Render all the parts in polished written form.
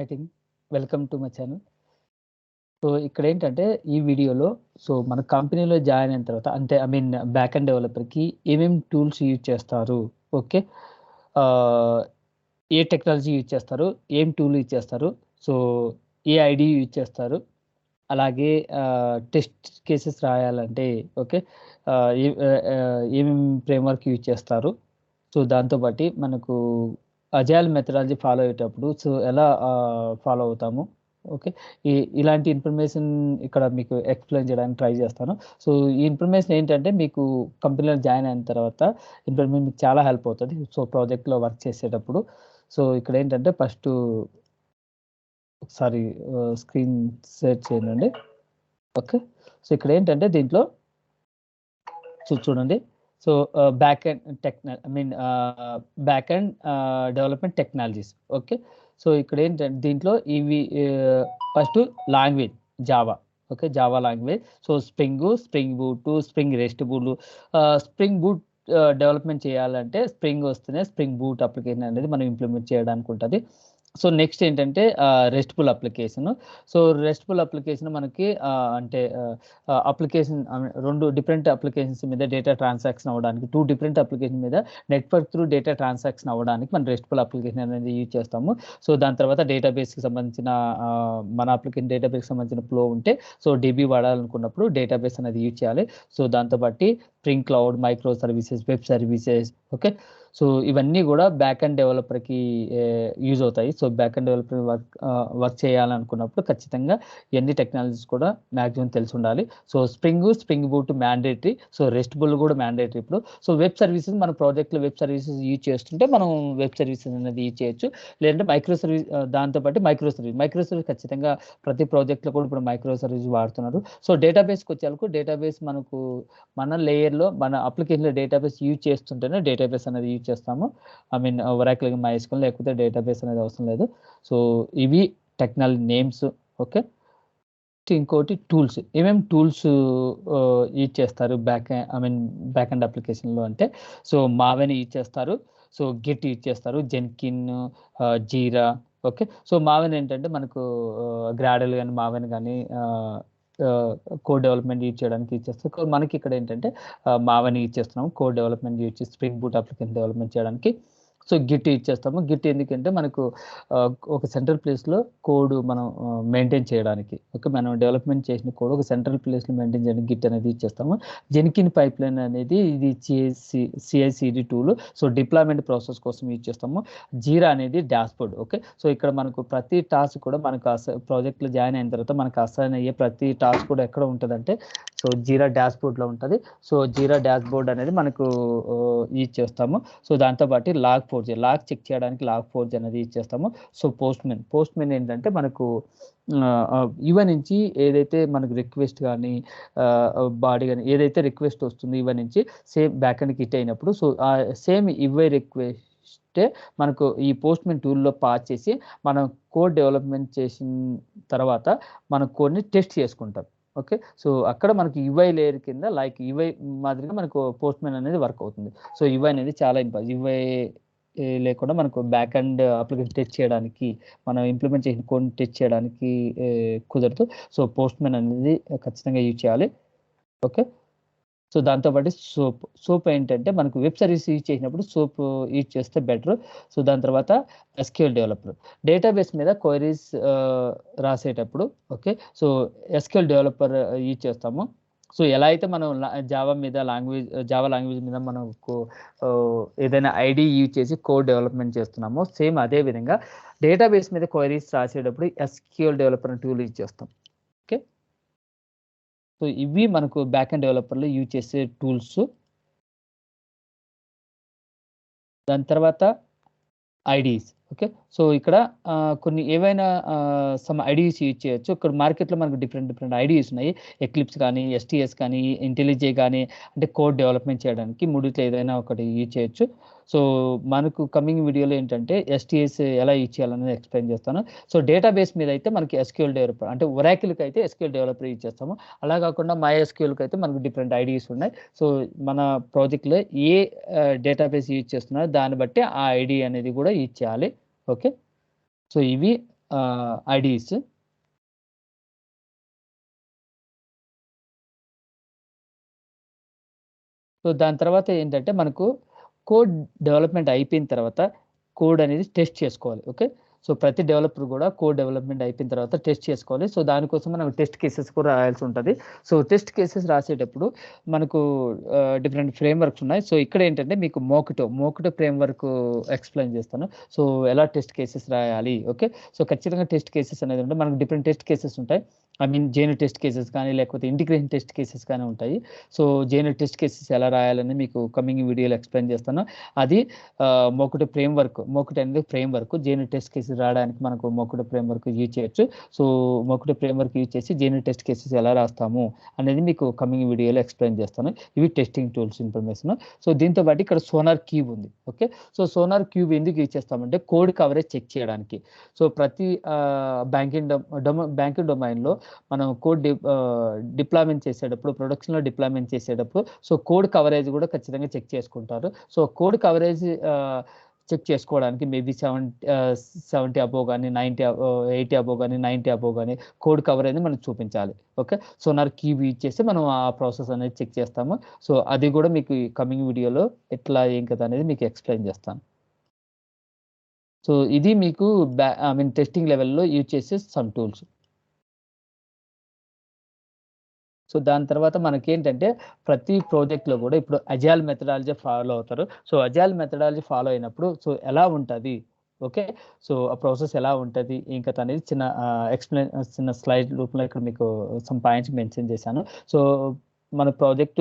Marketing. Welcome to my channel. So ఇక్కడేంటంటే ఈ వీడియోలో మన కంపెనీలో జాయిన్ అయిన తర్వాత అంటే బ్యాక్ ఎండ్ డెవలపర్‌కి ఏమేమి టూల్స్ యూజ్ చేస్తారు? ఓకే. ఏ టెక్నాలజీ యూజ్ చేస్తారు? ఏం టూల్ యూజ్ చేస్తారు? సో ఏ ఐడీ యూజ్ చేస్తారు? అలాగే టెస్ట్ కేసెస్ రాయాలంటే ఓకే. ఏమేమి ఫ్రేమ్‌వర్క్ యూజ్ చేస్తారు? సో దాంతో పాటు మనకు అజైల్ మెథడాలజీ ఫాలో అయ్యేటప్పుడు ఎలా ఫాలో అవుతాము? ఓకే. ఇలాంటి ఇన్ఫర్మేషన్ ఇక్కడ మీకు ఎక్స్‌ప్లెయిన్ చేయడానికి ట్రై చేస్తాను. సో ఈ ఇన్ఫర్మేషన్ ఏంటంటే మీకు కంపెనీలో జాయిన్ అయిన తర్వాత ఇన్ఫర్మేషన్ మీకు చాలా హెల్ప్ అవుతది. సో ప్రాజెక్ట్‌లో వర్క్ చేసేటప్పుడు. సో ఇక్కడేంటంటే ఫస్టు ఒకసారి స్క్రీన్ షేర్ చేయండి. ఓకే. సో ఇక్కడేంటంటే దీంట్లో చూడండి. So back end back end development technologies. Okay. So ఇక్కడేంటంటే దీంట్లో ఇవి first language Java. Okay. Java language. So spring boot, spring restful, spring boot development చేయాలంటే స్ప్రింగ్ వస్తేనే స్ప్రింగ్ బూట్ అప్లికేషన్ అనేది మనం ఇంప్లిమెంట్ చేయడానికి ఉంటది. సో నెక్స్ట్ ఏంటంటే restful application. So restful application మనకి అప్లికేషన్ 2 డిఫరెంట్ అప్లికేషన్స్ మీద డేటా ట్రాన్సాక్షన్ అవ్వడానికి 2 డిఫరెంట్ అప్లికేషన్ మీద నెట్వర్క్ త్రూ డేటా ట్రాన్సాక్షన్ అవ్వడానికి మనం రెస్ట్‌ఫుల్ అప్లికేషన్ అనేది యూజ్ చేస్తాము. సో దాని తర్వాత డేటాబేస్‌కి సంబంధించిన మన అప్లికేషన్ డేటాబేస్‌కి సంబంధించిన ఫ్లో ఉంటే సో డీబీ వాడాలనుకున్నప్పుడు డేటాబేస్ అనేది యూజ్ చేయాలి. సో దాంతో పాటు spring cloud, micro services, web services. Okay. So ఇవన్నీ కూడా బ్యాక్ ఎండ్ డెవలపర్‌కి యూజ్ అవుతాయి. So back end developer work చేయాలనుకున్నప్పుడు ఖచ్చితంగా ఇవన్నీ టెక్నాలజీస్ కూడా మాక్సిమం తెలిసుండాలి. So spring boot mandatory. So restful కూడా మ్యాండేటరీ ఇప్పుడు. సో వెబ్ సర్వీసెస్ మన ప్రాజెక్ట్‌లో వెబ్ సర్వీసెస్ యూజ్ చేస్తుంటే మనం వెబ్ సర్వీసెస్ అనేది యూజ్ చేయొచ్చు. లేదంటే మైక్రో సర్వీస్ దాంతో పాటు మైక్రో సర్వీస్ ఖచ్చితంగా ప్రతి ప్రాజెక్ట్‌లో కూడా ఇప్పుడు మైక్రో సర్వీస్ వాడుతున్నారు. సో డేటాబేస్‌కొచ్చేవరకు డేటాబేస్ మనకు మన లేయర్‌లో మన అప్లికేషన్‌లో డేటాబేస్ యూజ్ చేస్తుంటేనే డేటాబేస్ అనేది యూజ్ చేస్తాము. ఒరాకిల్, మైస్క్యూఎల్ లేకపోతే డేటాబేస్ అనేది అవసరం లేదు. సో ఇవి టెక్నాలజీ నేమ్స్. ఓకే. ఇంకోటి టూల్స్. ఏమేం టూల్స్ యూజ్ చేస్తారు బ్యాక్ ఎండ్ అప్లికేషన్‌లో అంటే సో మావెన్ యూజ్ చేస్తారు. సో గిట్ యూజ్ చేస్తారు. జెన్కిన్, జీరా. ఓకే. సో మావెన్ ఏంటంటే మనకు గ్రాడల్ గాని, మావెన్ గాని కోడ్ డెవలప్‌మెంట్ యూజ్ చేయడానికి యూజ్ చేస్తారు. మనకి ఇక్కడ ఏంటంటే మావెన్ యూజ్ చేస్తున్నాము. కోడ్ డెవలప్‌మెంట్ యూజ్ చేసి స్ప్రింగ్ బూట్ అప్లికేషన్ డెవలప్‌మెంట్ చేయడానికి. సో గిట్ యూజ్ చేస్తాము. గిట్ ఎందుకంటే మనకు ఒక సెంట్రల్ ప్లేస్‌లో కోడ్ మనం మెయింటైన్ చేయడానికి. ఓకే. మనం డెవలప్‌మెంట్ చేసిన కోడ్ ఒక సెంట్రల్ ప్లేస్‌లో మెయింటైన్ చేయడానికి గిట్ అనేది యూజ్ చేస్తాము. జెన్కిన్ పైప్‌లైన్ అనేది ఇది CI/CD tool. So deployment process కోసం యూజ్ చేస్తాము. జీరా అనేది డాష్‌బోర్డ్. ఓకే. సో ఇక్కడ మనకు ప్రతి టాస్క్ కూడా మనకు ప్రాజెక్ట్‌లో జాయిన్ అయిన తర్వాత మనకు అసైన్ అయ్యే ప్రతి టాస్క్ కూడా ఎక్కడ ఉంటదంటే సో జీరా డాష్‌బోర్డ్‌లో ఉంటది. సో జీరా డాష్‌బోర్డ్ అనేది మనకు యూజ్ చేస్తాము. సో దాంతో పాటు లాగ్ చెక్ చేయడానికి లాగ్4j అనేది యూజ్ చేస్తాము. సో పోస్ట్‌మెన్ ఏంటంటే మనకు యువ నుంచి ఏదైతే మనకు రిక్వెస్ట్ గాని బాడీ గాని ఏదైతే రిక్వెస్ట్ వస్తుందో యువ నుంచి సేమ్ బ్యాక్ ఎండ్‌కి హిట్ అయినప్పుడు సో సేమ్ యువ రిక్వెస్టే మనకు ఈ పోస్ట్‌మెన్ టూల్‌లో పాస్ చేసి మనం కోడ్ డెవలప్‌మెంట్ చేసిన తర్వాత మన కోడ్‌ని టెస్ట్ చేసుకుంటాం. ఓకే. సో అక్కడ మనకి యుఐ లేయర్ కింద యుఐ మాదిరిగా మనకు పోస్ట్‌మెన్ అనేది వర్క్ అవుతుంది. సో యుఐ అనేది చాలా యుఐ లేకుండా మనకు బ్యాక్ ఎండ్ అప్లికేషన్ టెస్ట్ చేయడానికి మనం ఇంప్లిమెంట్ చేసిన కోడ్‌ని టెస్ట్ చేయడానికి కుదరదు. సో పోస్ట్‌మెన్ అనేది ఖచ్చితంగా యూజ్ చేయాలి. ఓకే. సో దాంతో పాటు సోప్ ఏంటంటే మనకు వెబ్ సర్వీస్ యూజ్ చేసినప్పుడు సోప్ యూజ్ చేస్తే బెటర్. సో దాని తర్వాత ఎస్‌క్యూఎల్ డెవలపర్. డేటాబేస్ మీద క్వెరీస్ రాసేటప్పుడు okay. So SQL developer use చేస్తాము. సో ఎలా అయితే మనం జావా లాంగ్వేజ్ మీద మనకు ఏదైనా ఐడీ యూజ్ చేసి కోడ్ డెవలప్‌మెంట్ చేస్తున్నామో సేమ్ అదే విధంగా డేటాబేస్ మీద క్వెరీస్ రాసేటప్పుడు ఎస్‌క్యూఎల్ డెవలపర్ టూల్ యూజ్ చేస్తాం. ఓకే. సో ఇవి మనకు బ్యాక్ ఎండ్ డెవలపర్‌లో యూజ్ చేసే టూల్స్. దాని తర్వాత ఐడీస్. ఓకే. సో ఇక్కడ కొన్ని ఏవైనా సమ్ ఐడీస్ యూజ్ చేయొచ్చు. ఇక్కడ మార్కెట్‌లో మనకు డిఫరెంట్ ఐడీస్ ఉన్నాయి. ఎక్లిప్స్ కానీ, ఎస్‌టీఎస్ కానీ, ఇంటెలిజే కానీ అంటే కోడ్ డెవలప్‌మెంట్ చేయడానికి మూడిట్లో ఏదైనా ఒకటి యూజ్ చేయొచ్చు. సో మనకు కమింగ్ వీడియోలో ఏంటంటే ఎస్‌టీఎస్ ఎలా యూజ్ చేయాలనేది ఎక్స్‌ప్లెయిన్ చేస్తాను. సో డేటాబేస్ మీద అయితే మనకి ఎస్‌క్యూఎల్ డెవలపర్ అంటే ఒరాకిల్‌కి అయితే ఎస్‌క్యూఎల్ డెవలపర్ యూజ్ చేస్తాము. అలా కాకుండా MySQLకి అయితే మనకు డిఫరెంట్ ఐడీస్ ఉన్నాయి. సో మన ప్రాజెక్ట్‌లో ఏ డేటాబేస్ యూజ్ చేస్తున్నారో దాన్ని బట్టి ఆ ఐడీ అనేది కూడా యూజ్ చేయాలి. ఓకే. సో ఇవి ఐడీస్. సో దాని తర్వాత ఏంటంటే మనకు కోడ్ డెవలప్మెంట్ అయిపోయిన తర్వాత కోడ్ అనేది టెస్ట్ చేసుకోవాలి. ఓకే. సో ప్రతి డెవలపర్ కూడా కోడ్ డెవలప్మెంట్ అయిపోయిన తర్వాత టెస్ట్ చేసుకోవాలి. సో దానికోసం మనం టెస్ట్ కేసెస్ కూడా రాయాల్సి ఉంటుంది. సో టెస్ట్ కేసెస్ రాసేటప్పుడు మనకు డిఫరెంట్ ఫ్రేమ్ వర్క్స్ ఉన్నాయి. సో ఇక్కడ ఏంటంటే మీకు మోకిటో ఫ్రేమ్ వర్క్ ఎక్స్ప్లెయిన్ చేస్తాను. సో ఎలా టెస్ట్ కేసెస్ రాయాలి. ఓకే. సో ఖచ్చితంగా టెస్ట్ కేసెస్ అనేది ఉంటే మనకు డిఫరెంట్ టెస్ట్ కేసెస్ ఉంటాయి. I mean JNU test cases కానీ లేకపోతే ఇంటిగ్రేషన్ టెస్ట్ కేసెస్ కానీ ఉంటాయి. సో జేఎన్యూ టెస్ట్ కేసెస్ ఎలా రాయాలని మీకు కమింగ్ వీడియోలో ఎక్స్ప్లెయిన్ చేస్తాను. అది మోకిటో అనేది frame work. JNU test cases రాయడానికి మనకు మోకిటో ఫ్రేమ్ వర్క్ యూజ్ చేయొచ్చు. సో మోకిటో ఫ్రేమ్ వర్క్ యూజ్ చేసి జేఎన్యూ టెస్ట్ కేసెస్ ఎలా రాస్తాము అనేది మీకు కమింగ్ వీడియోలో ఎక్స్ప్లెయిన్ చేస్తాను. ఇవి టెస్టింగ్ టూల్స్ ఇన్ఫర్మేషన్. సో దీంతో పాటు ఇక్కడ సోనార్ క్యూబ్ ఉంది. ఓకే. సో సోనార్ క్యూబ్ ఎందుకు యూజ్ చేస్తామంటే కోడ్ కవరేజ్ చెక్ చేయడానికి. సో ప్రతి బ్యాంకింగ్ డొమైన్లో మనం కోడ్ డిప్లాయ్మెంట్ చేసేటప్పుడు, ప్రొడక్షన్లో డిప్లాయ్మెంట్ చేసేటప్పుడు సో కోడ్ కవరేజ్ కూడా ఖచ్చితంగా చెక్ చేసుకుంటారు. సో కోడ్ కవరేజ్ చెక్ చేసుకోవడానికి మేబీ 70 అబోవ్ కానీ 80 అబోవ్ కానీ 90 అబోవ్ కానీ కోడ్ కవర్ అనేది మనం చూపించాలి. ఓకే. సో నా క్యూబ్ యూజ్ చేసి మనం ఆ ప్రాసెస్ అనేది చెక్ చేస్తాము. సో అది కూడా మీకు కమింగ్ వీడియోలో ఎట్లా ఏం కదా అనేది మీకు ఎక్స్ప్లెయిన్ చేస్తాను. సో ఇది మీకు టెస్టింగ్ లెవెల్లో యూజ్ చేసే సమ్ టూల్స్. సో దాని తర్వాత మనకేంటంటే ప్రతి ప్రాజెక్ట్‌లో కూడా ఇప్పుడు అజైల్ మెథడాలజీ ఫాలో అవుతారు. సో అజైల్ మెథడాలజీ ఫాలో అయినప్పుడు సో ఎలా ఉంటది? ఓకే. సో ఆ ప్రాసెస్ ఎలా ఉంటది? ఏం కథ అనేది చిన్న స్లైడ్ రూపంలో ఇక్కడ మీకు సమ్ పాయింట్స్ మెన్షన్ చేశాను. సో మన ప్రాజెక్ట్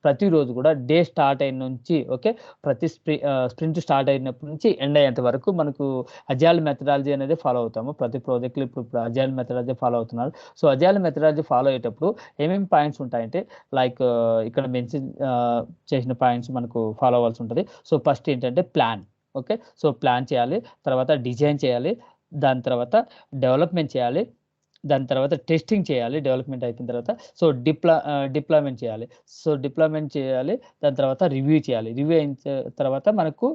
ప్రతిరోజు కూడా డే స్టార్ట్ అయిన నుంచి ఓకే స్ప్రింట్ స్టార్ట్ అయినప్పటి నుంచి ఎండ్ అయ్యేంత వరకు మనకు అజైల్ మెథడాలజీ అనేది ఫాలో అవుతాము. ప్రతి ప్రాజెక్టులు ఇప్పుడు అజైల్ మెథడాలజీ ఫాలో అవుతున్నారు. సో అజైల్ మెథడాలజీ ఫాలో అయ్యేటప్పుడు ఏమేమి పాయింట్స్ ఉంటాయంటే లైక్ ఇక్కడ మెన్షన్ చేసిన పాయింట్స్ మనకు ఫాలో అవ్వాల్సి ఉంటుంది. సో ఫస్ట్ ఏంటంటే ప్లాన్. ఓకే. సో ప్లాన్ చేయాలి, తర్వాత డిజైన్ చేయాలి, దాని తర్వాత డెవలప్మెంట్ చేయాలి, దాని తర్వాత టెస్టింగ్ చేయాలి. డెవలప్మెంట్ అయిపోయిన తర్వాత సో డిప్లాయ్మెంట్ చేయాలి. సో డిప్లాయ్మెంట్ చేయాలి, దాని తర్వాత రివ్యూ చేయాలి. రివ్యూ అయిన తర్వాత మనకు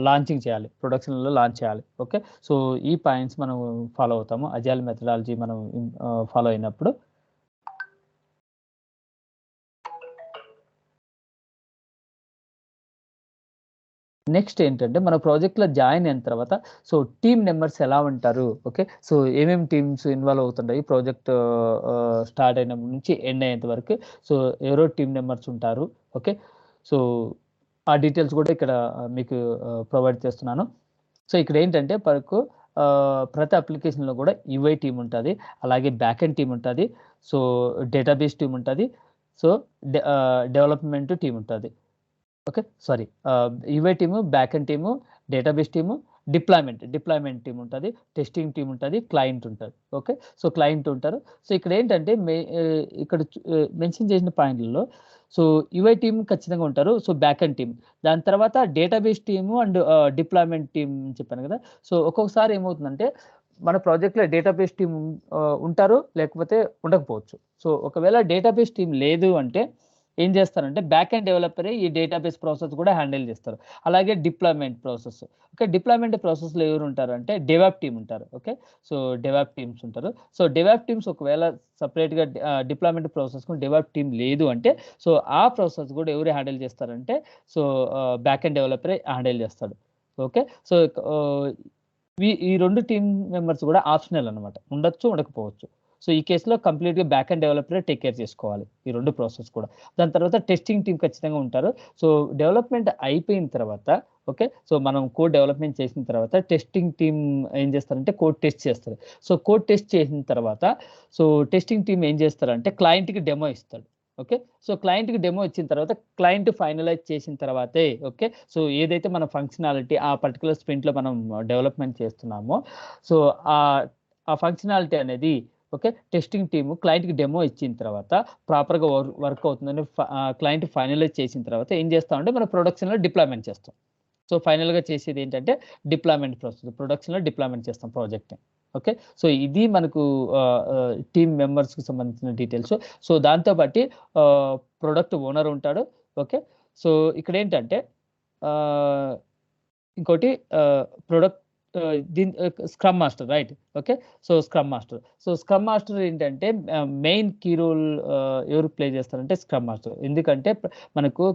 లాంచింగ్ చేయాలి, ప్రొడక్షన్లో లాంచ్ చేయాలి. ఓకే. సో ఈ పాయింట్స్ మనం ఫాలో అవుతాము అజైల్ మెథడాలజీ మనం ఫాలో అయినప్పుడు. నెక్స్ట్ ఏంటంటే మన ప్రాజెక్ట్‌లో జాయిన్ అయిన తర్వాత సో టీమ్ మెంబర్స్ ఎలా ఉంటారు? ఓకే. సో ఏమేమి టీమ్స్ ఇన్వాల్వ్ అవుతుంటాయి ప్రాజెక్ట్ స్టార్ట్ అయినప్పటి నుంచి ఎండ్ అయ్యేంత వరకు. సో ఎవరో టీమ్ మెంబర్స్ ఉంటారు. ఓకే. సో ఆ డీటెయిల్స్ కూడా ఇక్కడ మీకు ప్రొవైడ్ చేస్తున్నాను. సో ఇక్కడ ఏంటంటే ప్రతి అప్లికేషన్‌లో కూడా యూఐ టీమ్ ఉంటది. అలాగే బ్యాకెండ్ టీమ్ ఉంటది. సో డేటాబేస్ టీమ్ ఉంటది. సో డెవలప్మెంట్ టీమ్ ఉంటది. Okay. Sorry UI team, backend team, database team, deployment team ఉంటది, టెస్టింగ్ టీమ్ ఉంటది, క్లయింట్ ఉంటది. ఓకే. సో క్లయింట్ ఉంటారు. సో ఇక్కడ ఏంటంటే ఇక్కడ మెన్షన్ చేసిన పాయింట్‌లలో సో యూఐ టీమ్ ఖచ్చితంగా ఉంటారు. So backend team. దాని తర్వాత database team and deployment team చెప్పాను కదా! సో ఒక్కొక్కసారి ఏమవుతుందంటే మన ప్రాజెక్ట్‌లో డేటాబేస్ టీమ్ ఉంటారు, లేకపోతే ఉండకపోవచ్చు. సో ఒకవేళ డేటాబేస్ టీమ్ లేదు అంటే ఏం చేస్తారంటే బ్యాకెండ్ డెవలపరే ఈ డేటాబేస్ ప్రాసెస్ కూడా హ్యాండిల్ చేస్తారు. అలాగే డిప్లాయ్మెంట్ ప్రాసెస్. ఓకే. డిప్లాయ్మెంట్ ప్రాసెస్‌లో ఎవరు ఉంటారంటే డెవాప్ టీమ్ ఉంటారు. ఓకే. సో డెవాప్ టీమ్స్ ఉంటారు. సో డెవాప్ టీమ్స్ ఒకవేళ సెపరేట్‌గా డిప్లాయ్మెంట్ ప్రాసెస్‌కు డెవాప్ టీమ్ లేదు అంటే సో ఆ ప్రాసెస్ కూడా ఎవరు హ్యాండిల్ చేస్తారంటే సో బ్యాకెండ్ డెవలపరే హ్యాండిల్ చేస్తాడు. ఓకే. సో ఈ 2 టీమ్ మెంబర్స్ కూడా ఆప్షనల్ అన్నమాట. ఉండొచ్చు, ఉండకపోవచ్చు. సో ఈ కేస్‌లో కంప్లీట్‌గా బ్యాకెండ్ డెవలపరే టేక్ కేర్ చేసుకోవాలి. ఈ 2 ప్రాసెస్ కూడా. దాని తర్వాత టెస్టింగ్ టీమ్ ఖచ్చితంగా ఉంటారు. సో డెవలప్మెంట్ అయిపోయిన తర్వాత ఓకే. సో మనం కోడ్ డెవలప్మెంట్ చేసిన తర్వాత టెస్టింగ్ టీమ్ ఏం చేస్తారంటే కోడ్ టెస్ట్ చేస్తారు. సో కోడ్ టెస్ట్ చేసిన తర్వాత సో టెస్టింగ్ టీమ్ ఏం చేస్తారంటే క్లయింట్‌కి డెమో ఇస్తాడు. ఓకే. సో క్లయింట్‌కి డెమో ఇచ్చిన తర్వాత క్లయింట్ ఫైనలైజ్ చేసిన తర్వాతే ఓకే. సో ఏదైతే మన ఫంక్షనాలిటీ ఆ పర్టిక్యులర్ స్ప్రింట్‌లో మనం డెవలప్మెంట్ చేస్తున్నామో సో ఆ ఫంక్షనాలిటీ అనేది ఓకే. టెస్టింగ్ టీము క్లయింట్‌కి డెమో ఇచ్చిన తర్వాత ప్రాపర్‌గా వర్క్ అవుతుందని క్లయింట్ ఫైనలైజ్ చేసిన తర్వాత ఏం చేస్తామంటే మనం ప్రొడక్షన్‌లో డిప్లాయ్మెంట్ చేస్తాం. సో ఫైనల్‌గా చేసేది ఏంటంటే డిప్లాయ్మెంట్ ప్రాసెస్. ప్రొడక్షన్‌లో డిప్లాయ్మెంట్ చేస్తాం ప్రాజెక్ట్‌ని. ఓకే. సో ఇది మనకు టీమ్ మెంబర్స్‌కి సంబంధించిన డీటెయిల్స్. సో దాంతో బట్టి ప్రొడక్ట్ ఓనర్ ఉంటాడు. ఓకే. సో ఇక్కడేంటంటే ఇంకోటి దీని scrum master, right. Okay. So scrum master ఏంటంటే మెయిన్ కీ రోల్ ఎవరు ప్లే చేస్తారంటే స్క్రమ్ మాస్టర్. ఎందుకంటే మనకు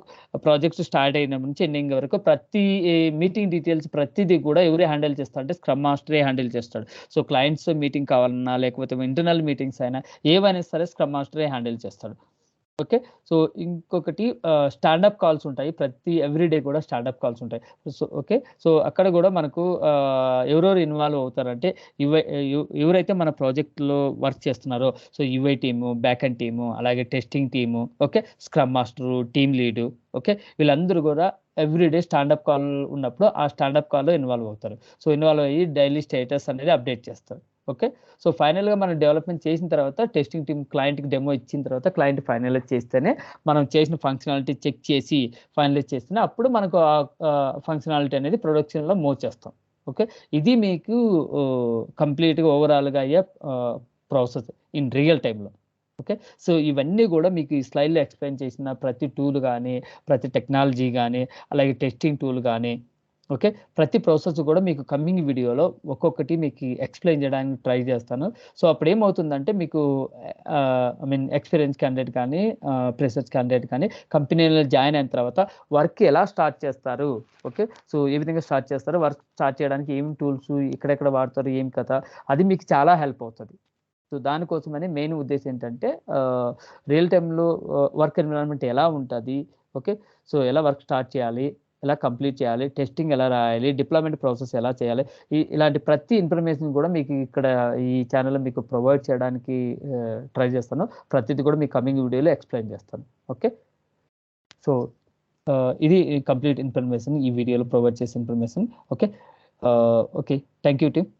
ప్రాజెక్ట్ స్టార్ట్ అయినప్పటి నుంచి ఎండింగ్ వరకు ప్రతి మీటింగ్ డీటెయిల్స్ ప్రతిదీ కూడా ఎవరే హ్యాండిల్ చేస్తారంటే స్క్రమ్ మాస్టరే హ్యాండిల్ చేస్తాడు. సో క్లయింట్స్ మీటింగ్ కావాలన్నా లేకపోతే ఇంటర్నల్ మీటింగ్స్ అయినా ఏవైనా సరే స్క్రమ్ మాస్టరే హ్యాండిల్ చేస్తాడు. ఓకే. సో ఇంకొకటి స్టాండప్ కాల్స్ ఉంటాయి. ఎవ్రీ డే కూడా స్టాండప్ కాల్స్ ఉంటాయి. ఓకే. సో అక్కడ కూడా మనకు ఎవరెవరు ఇన్వాల్వ్ అవుతారంటే ఎవరైతే మన ప్రాజెక్ట్‌లో వర్క్ చేస్తున్నారో, so UI team, backend team, అలాగే testing team, okay, scrum master, team lead, okay, వీళ్ళందరూ కూడా ఎవ్రీ డే స్టాండప్ కాల్ ఉన్నప్పుడు ఆ స్టాండప్ కాల్‌లో ఇన్వాల్వ్ అవుతారు. సో ఇన్వాల్వ్ అయ్యి డైలీ స్టేటస్ అనేది అప్డేట్ చేస్తారు. ఓకే. సో ఫైనల్‌గా మనం డెవలప్‌మెంట్ చేసిన తర్వాత టెస్టింగ్ టీమ్ క్లయింట్‌కి డెమో ఇచ్చిన తర్వాత క్లయింట్ ఫైనలైజ్ చేస్తేనే మనం చేసిన ఫంక్షనాలిటీ చెక్ చేసి ఫైనలైజ్ చేస్తేనే అప్పుడు మనకు ఫంక్షనాలిటీ అనేది ప్రొడక్షన్‌లో మూవ్ చేస్తాం. ఓకే. ఇది మీకు కంప్లీట్‌గా ఓవరాల్‌గా అయ్యే ప్రాసెస్ ఇన్ రియల్ టైమ్‌లో. ఓకే. సో ఇవన్నీ గూడా మీకు ఈ స్లైడ్‌లో ఎక్స్‌ప్లెయిన్ చేసిన ప్రతి టూల్ గాని, ప్రతి టెక్నాలజీ గాని, అలాగే టెస్టింగ్ టూల్ గాని, ఓకే, ప్రతి ప్రాసెస్ కూడా మీకు కమింగ్ వీడియోలో ఒక్కొక్కటి మీకు ఎక్స్‌ప్లెయిన్ చేయడానికి ట్రై చేస్తాను. సో అప్పుడేమవుతుందంటే మీకు ఐ మీన్ ఎక్స్‌పీరియన్స్ క్యాండిడేట్ కానీ, ఫ్రెషర్స్ క్యాండిడేట్ కానీ కంపెనీలో జాయిన్ అయిన తర్వాత వర్క్ ఎలా స్టార్ట్ చేస్తారు? ఓకే. సో ఏ విధంగా స్టార్ట్ చేస్తారు? వర్క్ స్టార్ట్ చేయడానికి ఏం టూల్స్ ఎక్కడెక్కడ వాడతారు? ఏం కథ? అది మీకు చాలా హెల్ప్ అవుతది. సో దానికోసమని మెయిన్ ఉద్దేశ్యం ఏంటంటే రియల్ టైమ్‌లో వర్క్ ఎన్విరాన్మెంట్ ఎలా ఉంటది? ఓకే. సో ఎలా వర్క్ స్టార్ట్ చేయాలి? ఎలా కంప్లీట్ చేయాలి? టెస్టింగ్ ఎలా రాయాలి? డిప్లాయ్‌మెంట్ ప్రాసెస్ ఎలా చేయాలి? ఇలాంటి ప్రతి ఇన్ఫర్మేషన్ కూడా మీకు ఇక్కడ ఈ ఛానెల్‌లో మీకు ప్రొవైడ్ చేయడానికి ట్రై చేస్తాను. ప్రతిది కూడా మీకు కమింగ్ వీడియోలో ఎక్స్‌ప్లెయిన్ చేస్తాను. ఓకే. సో ఇది కంప్లీట్ ఇన్ఫర్మేషన్ ఈ వీడియోలో ప్రొవైడ్ చేసే information. Okay. Okay. Thank you team.